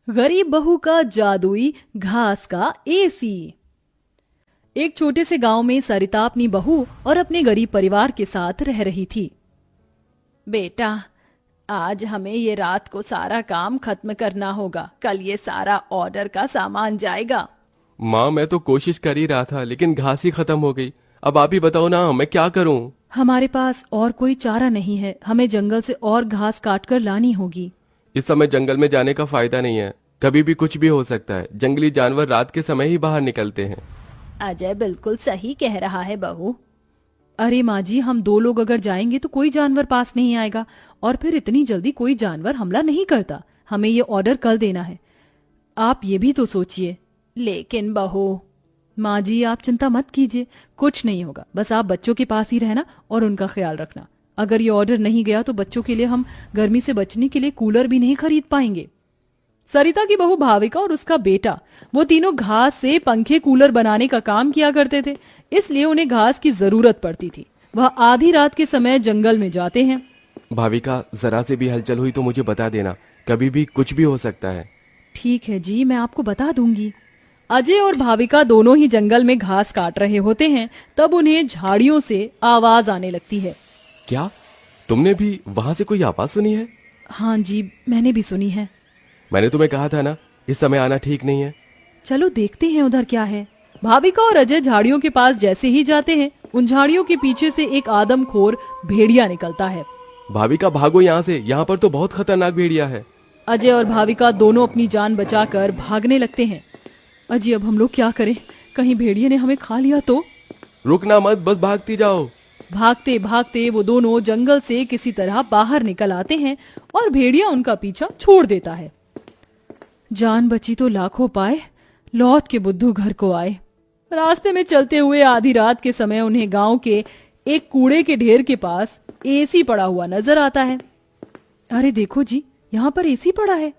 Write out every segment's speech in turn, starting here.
गरीब बहू का जादुई घास का एसी। एक छोटे से गांव में सरिता अपनी बहू और अपने गरीब परिवार के साथ रह रही थी। बेटा, आज हमें ये रात को सारा काम खत्म करना होगा, कल ये सारा ऑर्डर का सामान जाएगा। माँ, मैं तो कोशिश कर ही रहा था लेकिन घास ही खत्म हो गई। अब आप ही बताओ ना, मैं क्या करूँ। हमारे पास और कोई चारा नहीं है, हमें जंगल से और घास काट कर लानी होगी। इस समय जंगल में जाने का फायदा नहीं है, कभी भी कुछ भी हो सकता है। जंगली जानवर रात के समय ही बाहर निकलते हैं। अजय बिल्कुल सही कह रहा है बहू। अरे माँ जी, हम दो लोग अगर जाएंगे तो कोई जानवर पास नहीं आएगा, और फिर इतनी जल्दी कोई जानवर हमला नहीं करता। हमें ये ऑर्डर कल देना है, आप ये भी तो सोचिए। लेकिन बहू। माँ जी, आप चिंता मत कीजिए, कुछ नहीं होगा। बस आप बच्चों के पास ही रहना और उनका ख्याल रखना। अगर ये ऑर्डर नहीं गया तो बच्चों के लिए हम गर्मी से बचने के लिए कूलर भी नहीं खरीद पाएंगे। सरिता की बहू भाविका और उसका बेटा, वो तीनों घास से पंखे कूलर बनाने का काम किया करते थे, इसलिए उन्हें घास की जरूरत पड़ती थी। वह आधी रात के समय जंगल में जाते हैं। भाविका, जरा से भी हलचल हुई तो मुझे बता देना, कभी भी कुछ भी हो सकता है। ठीक है जी, मैं आपको बता दूंगी। अजय और भाविका दोनों ही जंगल में घास काट रहे होते हैं, तब उन्हें झाड़ियों से आवाज आने लगती है। क्या तुमने भी वहां से कोई आवाज सुनी है? हाँ जी, मैंने भी सुनी है। मैंने तुम्हें कहा था ना, इस समय आना ठीक नहीं है। चलो देखते हैं उधर क्या है। भाविका और अजय झाड़ियों के पास जैसे ही जाते हैं, उन झाड़ियों के पीछे से एक आदमखोर भेड़िया निकलता है। भाविका, भागो यहाँ से, यहाँ पर तो बहुत खतरनाक भेड़िया है। अजय और भाविका दोनों अपनी जान बचाकर भागने लगते हैं। अजय, अब हम लोग क्या करें? कहीं भेड़िए ने हमें खा लिया तो? रुकना मत, बस भागती जाओ। भागते भागते वो दोनों जंगल से किसी तरह बाहर निकल आते हैं और भेड़िया उनका पीछा छोड़ देता है। जान बची तो लाखों पाए, लौट के बुद्धू घर को आए। रास्ते में चलते हुए आधी रात के समय उन्हें गांव के एक कूड़े के ढेर के पास एसी पड़ा हुआ नजर आता है। अरे देखो जी, यहाँ पर एसी पड़ा है।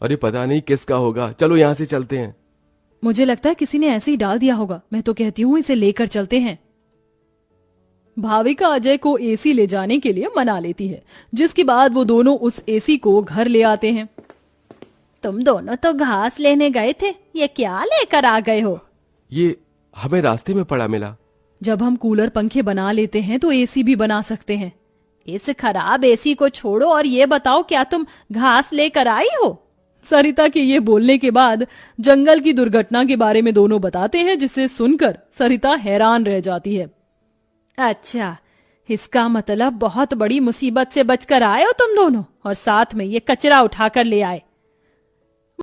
अरे पता नहीं किसका होगा, चलो यहाँ से चलते हैं। मुझे लगता है किसी ने ऐसे ही डाल दिया होगा। मैं तो कहती हूँ इसे लेकर चलते हैं। भाविका अजय को एसी ले जाने के लिए मना लेती है, जिसके बाद वो दोनों उस एसी को घर ले आते हैं। तुम दोनों तो घास लेने गए थे, ये क्या लेकर आ गए हो? ये हमें रास्ते में पड़ा मिला। जब हम कूलर पंखे बना लेते हैं तो एसी भी बना सकते हैं। इस खराब एसी को छोड़ो और ये बताओ, क्या तुम घास लेकर आई हो? सरिता के ये बोलने के बाद जंगल की दुर्घटना के बारे में दोनों बताते हैं, जिसे सुनकर सरिता हैरान रह जाती है। अच्छा, इसका मतलब बहुत बड़ी मुसीबत से बचकर आए हो तुम दोनों, और साथ में ये कचरा उठाकर ले आए।